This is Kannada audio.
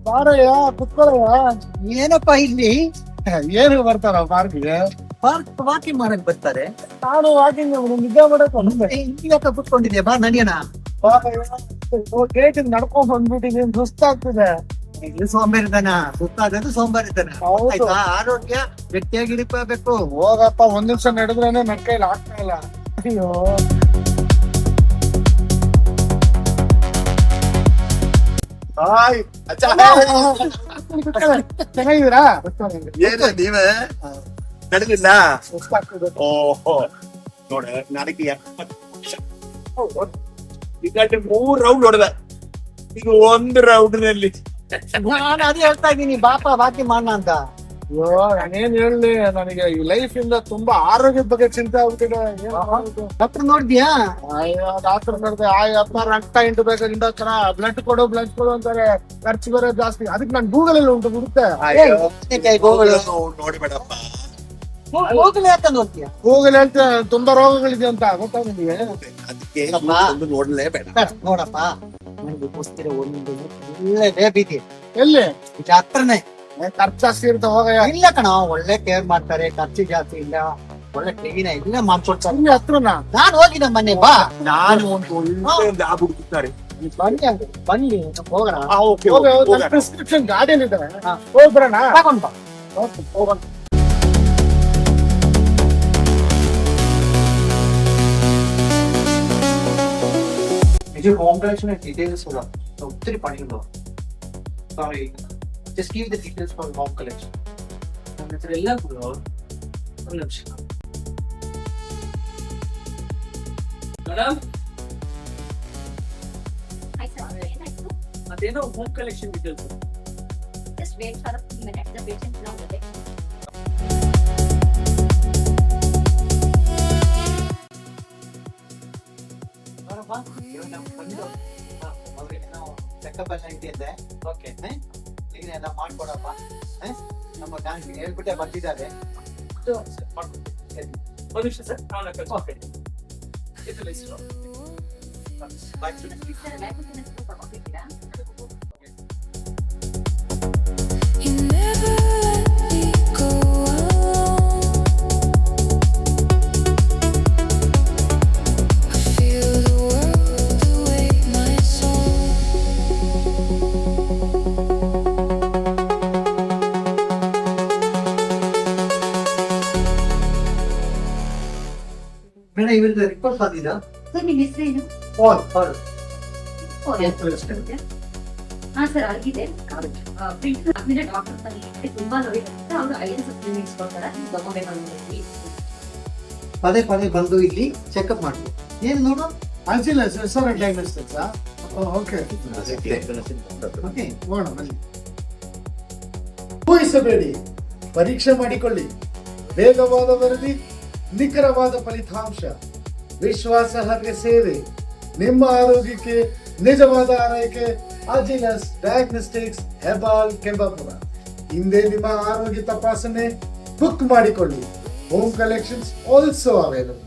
ಬಾರಯ್ಯ ಕುತ್ಕೊಳ್ಳಯ್ಯ. ಏನಪ್ಪಾ ಇಲ್ಲಿ ಏನು ಬರ್ತಾರ ಪಾರ್ಕ್ಗೆ? ಪಾರ್ಕ್ ವಾಕಿಂಗ್ ಮಾಡಕ್ ಬರ್ತಾರೆ. ನಾನು ವಾಕಿಂಗ್ ನಿದ್ದೆ ಮಾಡಕ್ ಈಗ ಕುತ್ಕೊಂಡಿದ್ಯಾ, ಬಾ ನಡಿಯೋಣ. ಗೇಟ್ ನಡ್ಕೊಂಡ್ ಬಂದ್ಬಿಟ್ಟಿದೀನಿ, ಸುಸ್ತಾಗ್ತಿದೆ. ಇದು ಸೋಂಬೇರಿತನ, ಸುತ್ತಾಗೋದು ಸೋಂಬೇರಿತನ. ಹೌದು. ಆಯ್ತಾ? ಆರೋಗ್ಯ ಗಟ್ಟಿಯಾಗಿರ್ಬೇಕು. ಹೋಗಪ್ಪ, ಒಂದ್ ನಿಮಿಷ ನಡೆದ್ರೇನೆ ನನ್ ಕೈಲಿ ಆಗ್ತಾ ಇಲ್ಲ. ಅಯ್ಯೋ ಹಾಯ್ ಅಚ್ಚ, ಚೆನ್ನಾಗಿದ್ದೀರಾ? ಏನು ನೀವೇ ನಡೆದಿಲ್ಲ? ಸುಸ್ತಾಗ್ತಿದೆ. ಓಹೋ, ನೋಡ ನನಗೆ 70 ನಿಮಿಷ ಈಗ 3 ರೌಂಡ್ ಹೊಡೆದ. ಈಗ 1 ರೌಂಡ್ ನಲ್ಲಿ ನಾನು ಅದೇ ಹೇಳ್ತಾ ಇದ್ದೀನಿ, ಬಾಪ ವಾಕಿಂಗ್ ಮಾಡೋಣ ಅಂತ. ಅಯ್ಯೋ ನಾನೇನ್ ಹೇಳಿ, ನನಗೆ ಈ ಲೈಫ್ ಇಂದ ತುಂಬಾ ಆರೋಗ್ಯದ ಬಗ್ಗೆ ಚಿಂತೆ ಆಗ್ಬಿಟ್ಟಿದೆ. ಏನ್ ಮಾಡೋದು? ಡಾಕ್ಟರ್ ನೋಡಿದ್ಯಾ? ಅಯ್ಯೋ ಡಾಕ್ಟರ್ ಕರೆದೆ, ಅಪ್ಪ ರಕ್ತ ಇಂಟಬೇಕು, ಇಂಡೋತರ ಬ್ಲಡ್ ಕೊಡು ಅಂತಾರೆ. ಖರ್ಚು ಬೇರೆ ಜಾಸ್ತಿ. ಅದಕ್ಕೆ ನಾನು ಗೂಗಲ್ ಅಲ್ಲಿ ಉಂಟು ಬಿಡುತ್ತೆ. ನೋಡ್ಬೇಡಪ್ಪ. ಹೋಗ್ಲಿ ಅಂತ ನೋಡ್ತೀಯಾ? ಗೂಗಲ್ ಹೇಳ್ತೆ ತುಂಬಾ ರೋಗಗಳಿದೆ ಅಂತ, ಗೊತ್ತಾ ನಿಮಗೆ? ಅದಕ್ಕೆ ಅಮ್ಮ. ಒಂದು ನೋಡ್ಲೇಬೇಡ. ನೋಡಪ್ಪ, ನನಗೆ ಗೊತ್ತಿರೋ ಒಂದು ಒಳ್ಳೆ ಲೇಬ್ ಇದೆ ಎಲ್ಲಿ? ಇದು ಹತ್ರನೇ. ಖರ್ಚು ಜಾಸ್ತಿ ಇರುತ್ತೆ, ಹೋಗಯ್ಯ. ಇಲ್ಲ ಕಣ, ಒಳ್ಳೆ ಕೇರ್ ಮಾಡ್ತಾರೆ, ಖರ್ಚು ಜಾಸ್ತಿ ಇಲ್ಲ, ಒಳ್ಳೆ ಕ್ಲೀನ್ ಇಲ್ಲ ಮಾಡ್ಕೊಡ್ತಾರೆ. ಇಲ್ಲಿ ಹತ್ರನಾ? ನಾನು ಹೋಗಿದ್ದೆ ಮೊನ್ನೆ, ಬಾ. ನಾನು ಒಂದು ಒಳ್ಳೆ ಲ್ಯಾಬ್ ಹುಡುಕ್ತಾರೆ. ಬನ್ನಿ ಅಂದ್ರೆ ಬನ್ನಿ, ಹೋಗೋಣ. ಓಕೆ, ಹೋಗೋಣ. ಪ್ರಿಸ್ಕ್ರಿಪ್ಷನ್ ಗಾಡಿಯಲ್ಲಿ ಇದ್ದಾರೆ, ಹಾ. ಹೋಗ್ಬರೋಣ. ತಗೊಂಡ್ ಬಾ. ಹೋಗೋಣ. ഇത് ഹോം കളക്ഷൻ ഡീറ്റെയിൽസ് ഒത്തിരി പണിയുണ്ടോ? Sorry, just give the details for home collection. എല്ലാം ഒരു നിമിഷം ಮೇಡಮ್, Hi sir, ಏನಾಯ್ತು? ಅದೇನೋ home collection details. Just wait for a few minutes. The patient is now with it. ನೋಡಪ್ಪ, ಇವಾಗ ನಾವು ಬಂದು ಮೊದಲಿಗೆ ನಾವು ಚೆಕಪ್ ಎಲ್ಲ ಇಟ್ಟಿದ್ದೆ. ಓಕೆ, ಈಗ ಎಲ್ಲ ಮಾಡ್ಕೊಡಪ್ಪ. ನಮ್ಮ ಬ್ಯಾಂಕ್ ಹೇಳ್ಬಿಟ್ಟೆ ಬಂದಿದ್ದಾರೆ. ಒಂದು ನಿಮಿಷ ಸರ್, ನಾನು ಕಳ್ಸ್ಕೊಡ್ತೀನಿ. ಇದು ಲಿಸ್ಟ್. Sir, diagnosis proof ಕೊಟ್ಟಿದ್ದೀರಾ? You never let me go alone. I feel the world away my soul. Madam, ಇವ್ರದ್ದು ರಿಪೋರ್ಟ್ ಬಂದಿದ್ದ? ಸರ್, ನಿಮ್ಮ ಹೆಸರೇನು? ಪಾಲ್. ಹಾ ಸರ್, ಆಗಿದೆ. ಪ್ರಿಂಟ್ ಆದ್ಮೇಲೆ ಡಾಕ್ಟರ್ ತಂದು ತುಂಬಾ ನೋಡಿದ್ರೆ ಅವರು 5 ಸಪ್ಲಿಮೆಂಟ್ಸ್ ಕೊಡ್ತಾರೆ, ತಗೋಬೇಕಾಗುತ್ತೆ. ಪದೇ ಪದೇ ಬಂದು ಇಲ್ಲಿ ಚೆಕಪ್ ಮಾಡ್ಬೋದು. ಏನು ನೋಡು? ಅಂಚಿಲ್ಲ ಸರ್, ಡಯಾಗ್ನೋಸ್ಟಿಕ್ಸ್. ಓಕೆ ಓಕೆ, ನೋಡೋಣ ಬನ್ನಿ. ಊಹಿಸಬೇಡಿ, ಪರೀಕ್ಷೆ ಮಾಡಿಕೊಳ್ಳಿ. ವೇಗವಾದ ವರದಿ, ನಿಖರವಾದ ಫಲಿತಾಂಶ, ವಿಶ್ವಾಸಾರ್ಹ ಸೇವೆ, ನಿಮ್ಮ ಆರೋಗ್ಯಕ್ಕೆ ನಿಜವಾದ ಆರೈಕೆ. ಅಜಿಲಸ್ ಡಯಾಗ್ನೋಸ್ಟಿಕ್ಸ್, ಹೆಬಾಲ್, ಕೆಂಬಾಪುರ. ಹಿಂದೆ ನಿಮ್ಮ ಆರೋಗ್ಯ ತಪಾಸಣೆ ಬುಕ್ ಮಾಡಿಕೊಳ್ಳಿ. Home collections also available.